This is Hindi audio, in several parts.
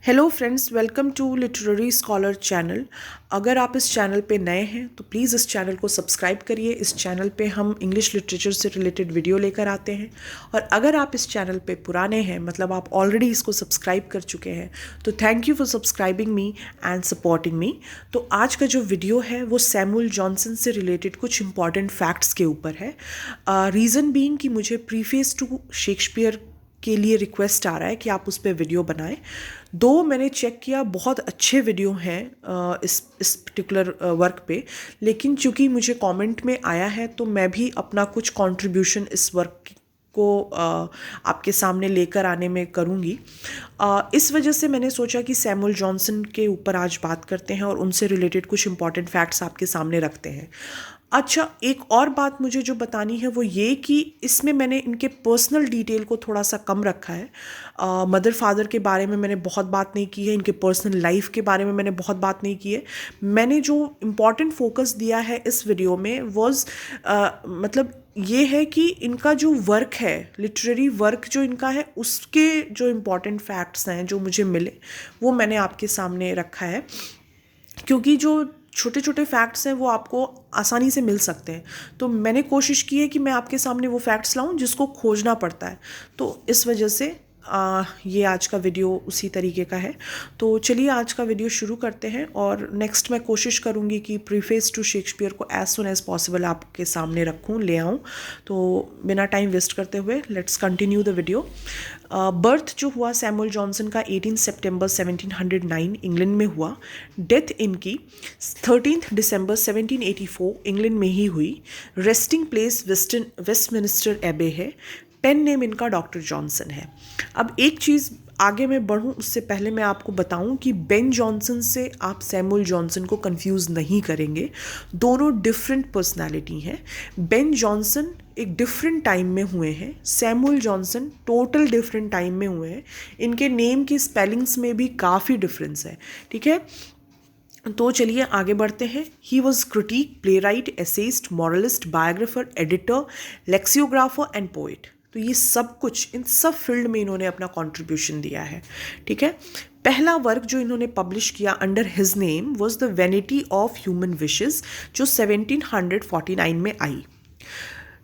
Hello friends, welcome to literary scholar channel. अगर आप इस चैनल पे नए हैं तो प्लीज़ इस चैनल को सब्सक्राइब करिए। इस चैनल पे हम इंग्लिश लिटरेचर से रिलेटेड वीडियो लेकर आते हैं। और अगर आप इस चैनल पे पुराने हैं, मतलब आप ऑलरेडी इसको सब्सक्राइब कर चुके हैं, तो thank you for subscribing me and supporting me. तो आज का जो वीडियो है वो सैमुअल जॉनसन से रिलेटेड कुछ इंपॉर्टेंट फैक्ट्स के ऊपर है। रीज़न बीइंग कि मुझे प्रीफेस टू शेक्सपियर के लिए रिक्वेस्ट आ रहा है कि आप उस पर वीडियो बनाएं। दो मैंने चेक किया, बहुत अच्छे वीडियो हैं इस पर्टिकुलर वर्क पे, लेकिन चूंकि मुझे कमेंट में आया है तो मैं भी अपना कुछ कंट्रीब्यूशन इस वर्क को आपके सामने लेकर आने में करूँगी। इस वजह से मैंने सोचा कि सैमुअल जॉनसन के ऊपर आज बात करते हैं और उनसे रिलेटेड कुछ इंपॉर्टेंट फैक्ट्स आपके सामने रखते हैं। अच्छा, एक और बात मुझे जो बतानी है वो ये कि इसमें मैंने इनके पर्सनल डिटेल को थोड़ा सा कम रखा है। मदर फादर के बारे में मैंने बहुत बात नहीं की है, इनके पर्सनल लाइफ के बारे में मैंने बहुत बात नहीं की है। मैंने जो इम्पॉर्टेंट फोकस दिया है इस वीडियो में वॉज मतलब ये है कि इनका जो वर्क है, लिटरेरी वर्क जो इनका है, उसके जो इम्पॉर्टेंट फैक्ट्स हैं जो मुझे मिले वो मैंने आपके सामने रखा है। क्योंकि जो छोटे छोटे फैक्ट्स हैं वो आपको आसानी से मिल सकते हैं, तो मैंने कोशिश की है कि मैं आपके सामने वो फैक्ट्स लाऊं जिसको खोजना पड़ता है। तो इस वजह से ये आज का वीडियो उसी तरीके का है। तो चलिए आज का वीडियो शुरू करते हैं, और नेक्स्ट मैं कोशिश करूँगी कि प्रीफेस टू शेक्सपियर को एज सुन एज पॉसिबल आपके सामने रखूँ, ले आऊँ। तो बिना टाइम वेस्ट करते हुए let's continue the video. Birth जो हुआ सैमुअल जॉनसन का 18 सितंबर 1709 इंग्लैंड में हुआ। डेथ इनकी 13 दिसंबर 1784 इंग्लैंड में ही हुई। रेस्टिंग प्लेस वेस्टमिनिस्टर एबे है। पेन नेम इनका डॉक्टर जॉनसन है। अब एक चीज़ आगे मैं बढ़ूं उससे पहले मैं आपको बताऊं कि बेन जॉनसन से आप सैमुअल जॉनसन को कंफ्यूज नहीं करेंगे। दोनों डिफरेंट पर्सनालिटी हैं। बेन जॉनसन एक डिफरेंट टाइम में हुए हैं, Samuel Johnson total different time में हुए हैं। इनके नेम की स्पेलिंग्स में भी काफ़ी डिफरेंस है, ठीक है। तो चलिए आगे बढ़ते हैं। He was critic, playwright, essayist, moralist, biographer, editor, lexicographer and poet. तो ये सब कुछ, इन सब फील्ड में इन्होंने अपना कंट्रीब्यूशन दिया है, ठीक है। पहला वर्क जो इन्होंने पब्लिश किया under his name was the vanity of Human wishes, जो 1749 में आई।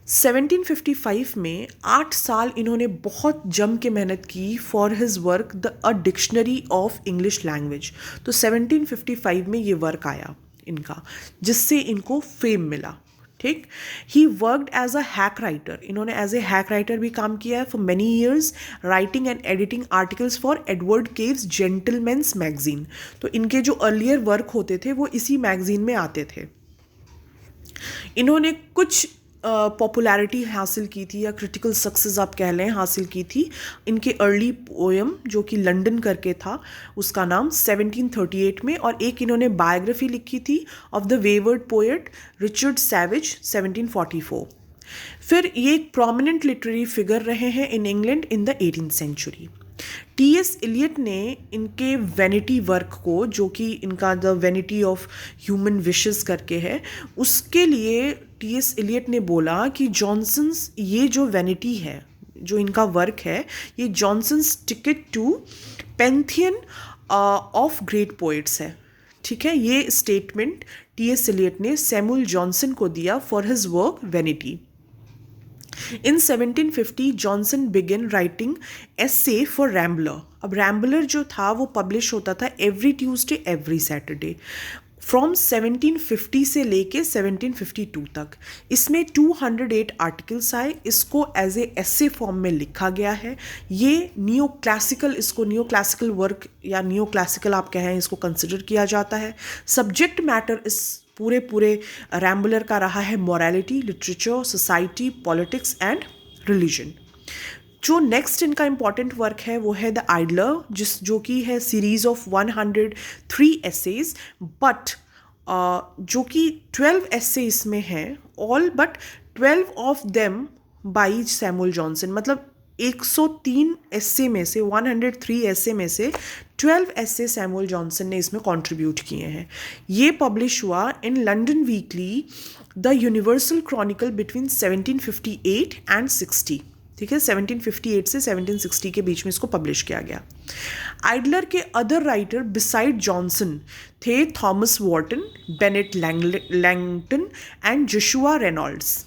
1755 में 8 साल इन्होंने बहुत जम के मेहनत की for his work the a dictionary of English language. तो 1755 में ये वर्क आया इनका, जिससे इनको फेम मिला, ठीक। He worked as a hack writer, इन्होंने एज ए हैक राइटर भी काम किया है for many years, writing and editing articles for Edward Cave's Gentleman's Magazine. तो इनके जो अर्लियर वर्क होते थे वो इसी मैगजीन में आते थे। इन्होंने कुछ पॉपुलैरिटी हासिल की थी, या क्रिटिकल सक्सेस आप कह लें, हासिल की थी। इनके अर्ली पोएम जो कि लंदन करके था, उसका नाम 1738 में, और एक इन्होंने बायोग्राफी लिखी थी of the wayward poet Richard Savage 1744। फिर ये एक प्रोमिनेंट लिटरेरी फिगर रहे हैं in England in the 18th century. T S. Eliot ने इनके वैनिटी वर्क को, जो कि इनका The Vanity of Human Wishes करके है, उसके लिए टी.एस. इलियट ने बोला कि जॉनसन्स ये जो वैनिटी है, जो इनका वर्क है, ये Johnson's ticket to pantheon of great poets है, ठीक है। ये स्टेटमेंट टी.एस. इलियट ने सैमुअल जॉनसन को दिया for his work Vanity. In 1750 Johnson began writing essay for Rambler. अब रैम्बलर जो था वो पब्लिश होता था every Tuesday every Saturday, from 1750 से लेके 1752 तक। इसमें 208 आर्टिकल्स आए। इसको एज ए एसे फॉर्म में लिखा गया है। ये नियो क्लासिकल, इसको नियो क्लासिकल वर्क या नियो क्लासिकल आप कहें, इसको कंसिडर किया जाता है। सब्जेक्ट मैटर इस पूरे रैम्बलर का रहा है morality, literature, society, politics and religion. जो नेक्स्ट इनका इंपॉर्टेंट वर्क है वो है द आइडलर, जो कि है सीरीज ऑफ 103 एसेज, बट जो कि 12 एसे इसमें हैं, all but 12 of them by Samuel Johnson. मतलब 103 एसे में से, 103 एसे में से 12 एसे सैमुअल जॉनसन ने इसमें कंट्रीब्यूट किए हैं। ये पब्लिश हुआ in London weekly the universal Chronicle between 1758 and 60। ठीक है, 1758 से 1760 के बीच में इसको पब्लिश किया गया। आइडलर के अदर राइटर बिसाइड जॉनसन थे Thomas Wharton, Bennett Langton and Joshua Reynolds.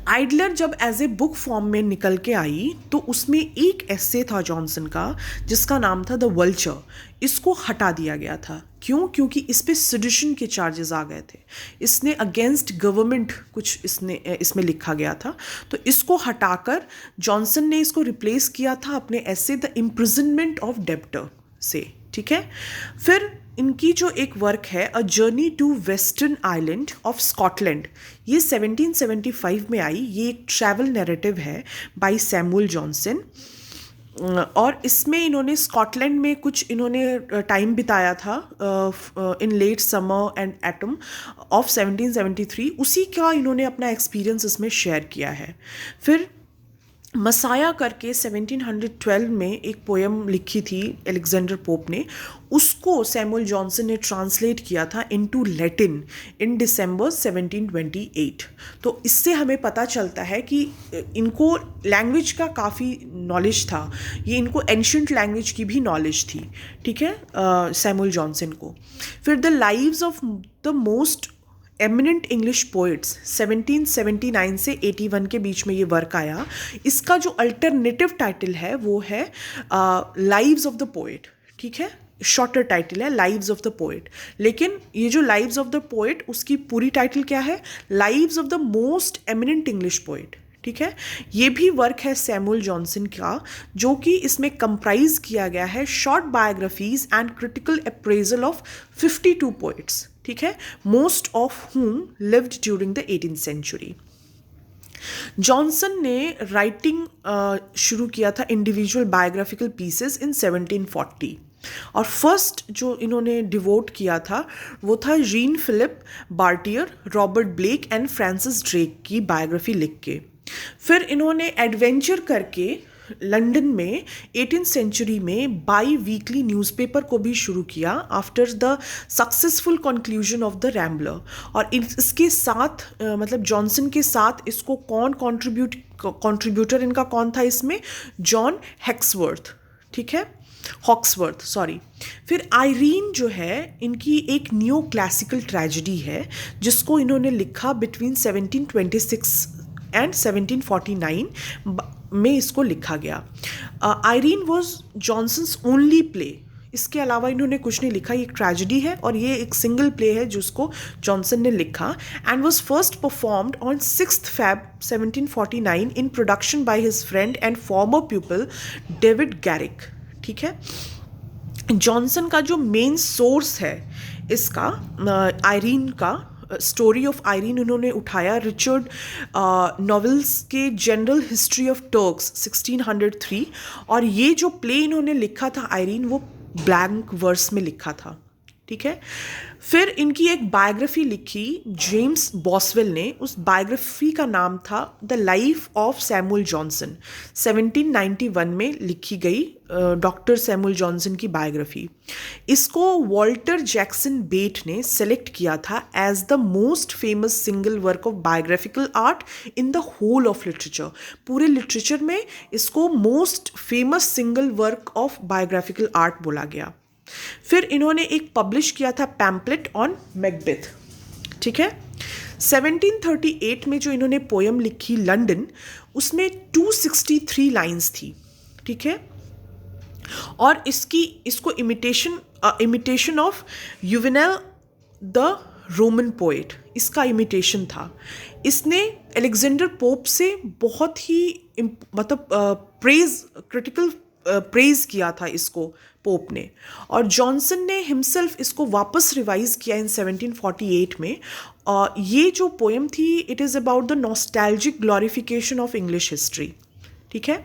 Idler जब एज ए बुक फॉर्म में निकल के आई तो उसमें एक एस्से था जॉनसन का जिसका नाम था द वल्चर। इसको हटा दिया गया था। क्यों? क्योंकि इस पे सेडिशन के चार्जेस आ गए थे। इसने अगेंस्ट गवर्नमेंट कुछ इसमें लिखा गया था, तो इसको हटाकर जॉनसन ने इसको रिप्लेस किया था अपने essay the imprisonment of debtor से। ठीक है, फिर इनकी जो एक वर्क है A Journey to Western island of Scotland, ये 1775 में आई। ये एक ट्रैवल नैरेटिव है बाय सैमुअल जॉनसन, और इसमें इन्होंने स्कॉटलैंड में कुछ इन्होंने टाइम बिताया था in late summer and autumn of 1773। उसी का इन्होंने अपना एक्सपीरियंस इसमें शेयर किया है। फिर मसाया करके 1712 में एक पोएम लिखी थी अलेक्जेंडर पोप ने, उसको सैमुअल जॉनसन ने ट्रांसलेट किया था इनटू लैटिन इन दिसंबर 1728। तो इससे हमें पता चलता है कि इनको लैंग्वेज का काफ़ी नॉलेज था, ये इनको एंशिएंट लैंग्वेज की भी नॉलेज थी। ठीक है, सैमुअल जॉनसन को। फिर the lives of the most eminent English poets 1779 से 81 के बीच में ये वर्क आया। इसका जो अल्टरनेटिव टाइटल है वो है लाइव्स ऑफ द पोएट। ठीक है, शॉर्टर टाइटल है लाइव्स ऑफ द पोएट, लेकिन ये जो लाइव्स ऑफ द पोएट उसकी पूरी टाइटल क्या है? Lives of the most eminent English poet. ठीक है, ये भी वर्क है सैमुअल जॉनसन का, जो कि इसमें कंप्राइज किया गया है short biographies and critical appraisal of 52 poets. ठीक है, most of whom lived during the 18th century। Johnson ने राइटिंग शुरू किया था इंडिविजुअल बायोग्राफिकल पीसेस इन 1740, और फर्स्ट जो इन्होंने डिवोट किया था वो था Jean Philippe Barretier, Robert Blake and Francis Drake की बायोग्राफी लिख के। फिर इन्होंने एडवेंचर करके लंदन में 18th सेंचुरी में बाई वीकली न्यूज़पेपर को भी शुरू किया after the successful conclusion of the Rambler. और इसके साथ मतलब जॉनसन के साथ इसको कौन कंट्रीब्यूटर इनका कौन था इसमें? जॉन हैक्सवर्थ। ठीक है, हॉक्सवर्थ, सॉरी। फिर आयरीन जो है इनकी एक न्यू क्लासिकल ट्रेजेडी है जिसको इन्होंने लिखा बिटवीन 1726 एंड 1749 में इसको लिखा गया। Irene was Johnson's only play. इसके अलावा इन्होंने कुछ नहीं लिखा। ये एक ट्रेजेडी है और ये एक सिंगल प्ले है जिसको जॉनसन ने लिखा, and was first performed on 6 Feb 1749 in production by his friend and former pupil David Garrick. ठीक है, जॉनसन का जो मेन सोर्स है इसका आयरीन का स्टोरी ऑफ आयरीन उन्होंने उठाया रिचर्ड नॉवेल्स के जनरल हिस्ट्री ऑफ टर्क्स 1603, और ये जो प्ले इन्होंने लिखा था आयरीन वो ब्लैंक वर्स में लिखा था। ठीक है, फिर इनकी एक बायोग्राफी लिखी जेम्स बॉसवेल ने। उस बायोग्राफी का नाम था The Life of Samuel Johnson. 1791 में लिखी गई डॉक्टर सैमुअल जॉनसन की बायोग्राफी। इसको वॉल्टर जैक्सन बेट ने सेलेक्ट किया था as the most famous single work of biographical art in the whole of literature. पूरे लिटरेचर में इसको most famous single work of biographical art बोला गया। फिर इन्होंने एक पब्लिश किया था पैम्पलेट ऑन मैकबेथ। ठीक है, 1738 में जो इन्होंने पोएम लिखी लंदन, उसमें 263 लाइन्स थी। ठीक है, और इसको imitation of Juvenal the Roman poet, इसका इमिटेशन था। इसने अलेक्जेंडर पोप से बहुत ही मतलब क्रिटिकल प्रेज किया था इसको पोप ने, और जॉनसन ने हिमसेल्फ इसको वापस रिवाइज किया इन 1748 में। ये जो पोएम थी it is about the nostalgic glorification of English history. ठीक है,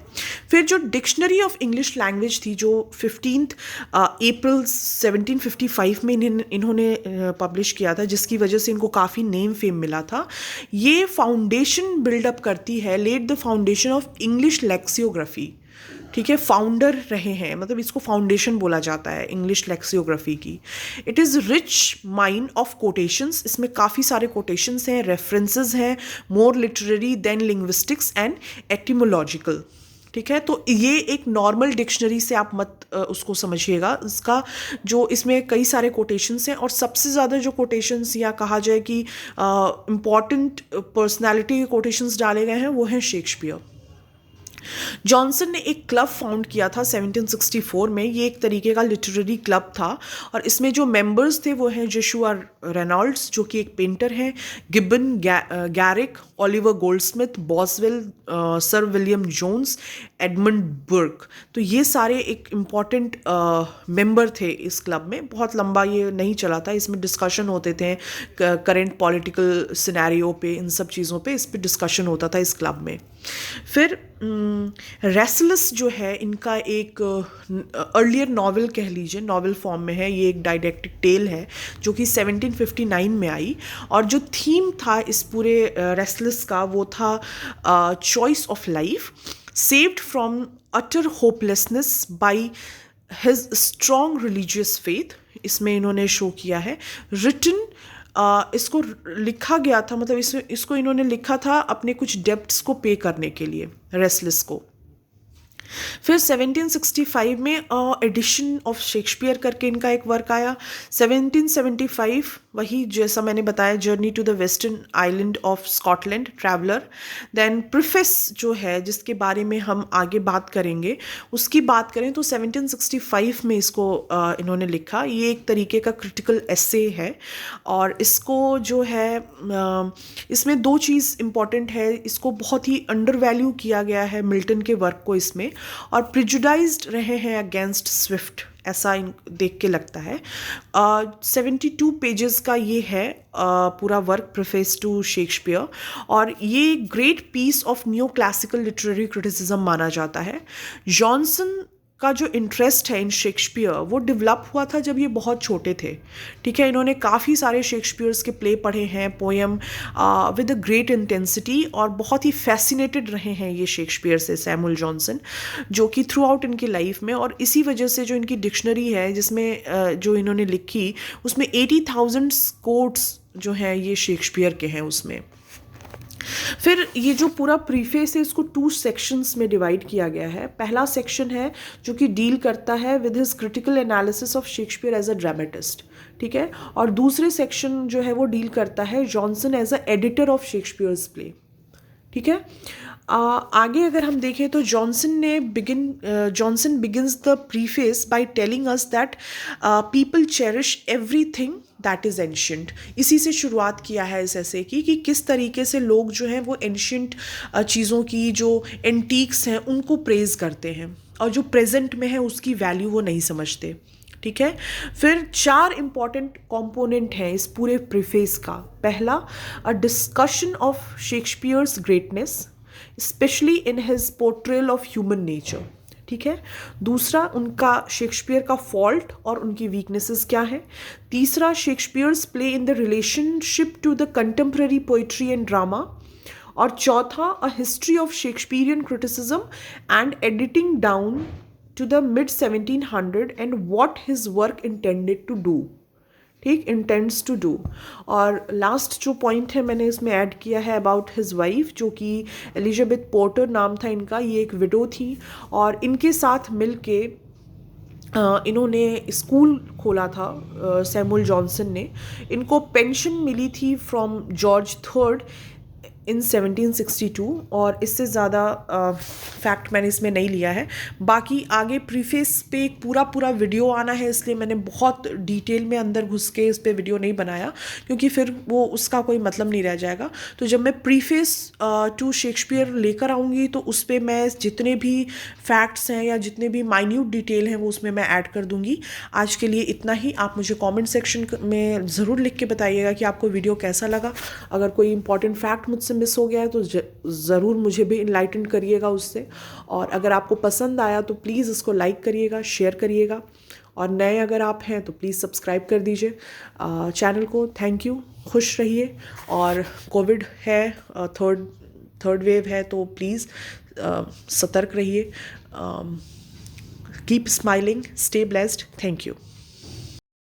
फिर जो डिक्शनरी ऑफ इंग्लिश लैंग्वेज थी जो 15 अप्रैल 1755 में इन्होंने पब्लिश किया था, जिसकी वजह से इनको काफ़ी नेम फेम मिला था। ये फाउंडेशन बिल्डअप करती है, laid the foundation of English lexicography. ठीक है, फाउंडर रहे हैं, मतलब इसको फाउंडेशन बोला जाता है इंग्लिश लेक्सियोग्राफी की। It is rich mine of quotations, इसमें काफ़ी सारे कोटेशंस हैं, रेफरेंसेस हैं, मोर लिटरेरी देन लिंग्विस्टिक्स एंड एटिमोलॉजिकल। ठीक है, तो ये एक नॉर्मल डिक्शनरी से आप मत उसको समझिएगा। इसका जो इसमें कई सारे कोटेशंस हैं और सबसे ज़्यादा जो कोटेशंस या कहा जाए कि इम्पॉर्टेंट पर्सनालिटी के कोटेशंस डाले गए हैं वो हैं शेक्सपियर। जॉनसन ने एक क्लब फाउंड किया था 1764 में। ये एक तरीके का लिटरेरी क्लब था और इसमें जो मेंबर्स थे वो हैं जोशुआ रेनॉल्ड्स जो कि एक पेंटर हैं, Gibbon, Garrick, Oliver Goldsmith, Boswell, sir William Jones, Edmund Burke. तो ये सारे एक इम्पॉर्टेंट मेंबर थे इस क्लब में। बहुत लंबा ये नहीं चला था, इसमें डिस्कशन होते थे करेंट पॉलिटिकल सिनेरियो पे, इन सब चीज़ों पे इस पे डिस्कशन होता था इस क्लब में। फिर रेसलस जो है इनका एक अर्लियर नॉवेल कह लीजिए, नॉवेल फॉर्म में है, ये एक डायडेक्टिक टेल है जो कि 1759 में आई और जो थीम था इस पूरे रेसलस का वो था choice of life, saved from utter hopelessness by his strong religious faith. इसमें इन्होंने शो किया है। रिटन इसको लिखा गया था, मतलब इसको इन्होंने लिखा था अपने कुछ डेब्ट्स को पे करने के लिए, रेसलस को। फिर 1765 में एडिशन ऑफ शेक्सपियर करके इनका एक वर्क आया। 1775 वही जैसा मैंने बताया, journey to the western island of Scotland, traveller. Then preface जो है जिसके बारे में हम आगे बात करेंगे, उसकी बात करें तो 1765 में इसको इन्होंने लिखा। ये एक तरीके का क्रिटिकल एसे है और इसको जो है इसमें दो चीज़ इम्पॉर्टेंट है, इसको बहुत ही अंडर वैल्यू किया गया है मिल्टन के वर्क को इसमें, और प्रिजुडाइज्ड रहे हैं अगेंस्ट स्विफ्ट, ऐसा देख के लगता है। 72 पेजेस का ये है पूरा वर्क, प्रीफेस टू शेक्सपियर, और ये great piece of new classical literary criticism माना जाता है। जॉनसन का जो इंटरेस्ट है इन शेक्सपियर वो डेवलप हुआ था जब ये बहुत छोटे थे। ठीक है, इन्होंने काफ़ी सारे शेक्सपियर्स के प्ले पढ़े हैं, poem with a great intensity, और बहुत ही फैसिनेटेड रहे हैं ये शेक्सपियर से, सैमुअल जॉनसन, जो कि थ्रू आउट इनकी लाइफ में। और इसी वजह से जो इनकी डिक्शनरी है जिसमें जो इन्होंने लिखी उसमें 80,000 कोट्स जो हैं ये शेक्सपियर के हैं उसमें। फिर ये जो पूरा प्रीफेस है इसको 2 सेक्शंस में डिवाइड किया गया है। पहला सेक्शन है जो कि डील करता है with his critical analysis of Shakespeare as a dramatist, ठीक है, और दूसरे सेक्शन जो है वो डील करता है Johnson as a editor of Shakespeare's play. ठीक है, आगे अगर हम देखें तो Johnson begins the preface by telling us that people cherish everything that is ancient. इसी से शुरुआत किया है इस ऐसे की कि किस तरीके से लोग जो हैं वो एंशियंट चीज़ों की, जो एंटीक्स हैं उनको प्रेज करते हैं, और जो प्रेजेंट में है उसकी वैल्यू वो नहीं समझते। ठीक है, फिर 4 इंपॉर्टेंट कंपोनेंट हैं इस पूरे प्रीफेस का। पहला, a discussion of Shakespeare's greatness specially in his portrayal of human nature. ठीक है, दूसरा, उनका शेक्सपियर का फॉल्ट और उनकी वीकनेसेस क्या हैं। तीसरा, Shakespeare's play in the relationship to the contemporary poetry and drama. और चौथा, a history of Shakespearean criticism and editing down to the mid 1700 and what his work intended to do, ठीक, intends to do। और लास्ट जो पॉइंट है मैंने इसमें ऐड किया है अबाउट हिज वाइफ, जो कि एलिजाबेथ पोर्टर नाम था इनका, ये एक विडो थी और इनके साथ मिल के इन्होंने स्कूल खोला था। सैमुअल जॉनसन ने, इनको पेंशन मिली थी फ्रॉम जॉर्ज थर्ड इन 1762, और इससे ज़्यादा फैक्ट मैंने इसमें नहीं लिया है। बाकी आगे प्रीफेस पे एक पूरा वीडियो आना है, इसलिए मैंने बहुत डिटेल में अंदर घुस के इस पे वीडियो नहीं बनाया, क्योंकि फिर वो उसका कोई मतलब नहीं रह जाएगा। तो जब मैं प्रीफेस टू शेक्सपियर लेकर आऊँगी तो उस पर मैं जितने भी फैक्ट्स हैं या जितने भी माइन्यूट डिटेल हैं वो उसमें मैं ऐड कर दूँगी। आज के लिए इतना ही। आप मुझे कॉमेंट सेक्शन में ज़रूर लिख के बताइएगा कि आपको वीडियो कैसा लगा। अगर कोई इंपॉर्टेंट फैक्ट मुझसे मिस हो गया है तो ज़रूर मुझे भी इनलाइटन करिएगा उससे, और अगर आपको पसंद आया तो प्लीज़ इसको लाइक करिएगा, शेयर करिएगा, और नए अगर आप हैं तो प्लीज़ सब्सक्राइब कर दीजिए चैनल को। थैंक यू, खुश रहिए। और कोविड है, थर्ड वेव है, तो प्लीज़ सतर्क रहिए। Keep smiling, stay blessed. Thank you.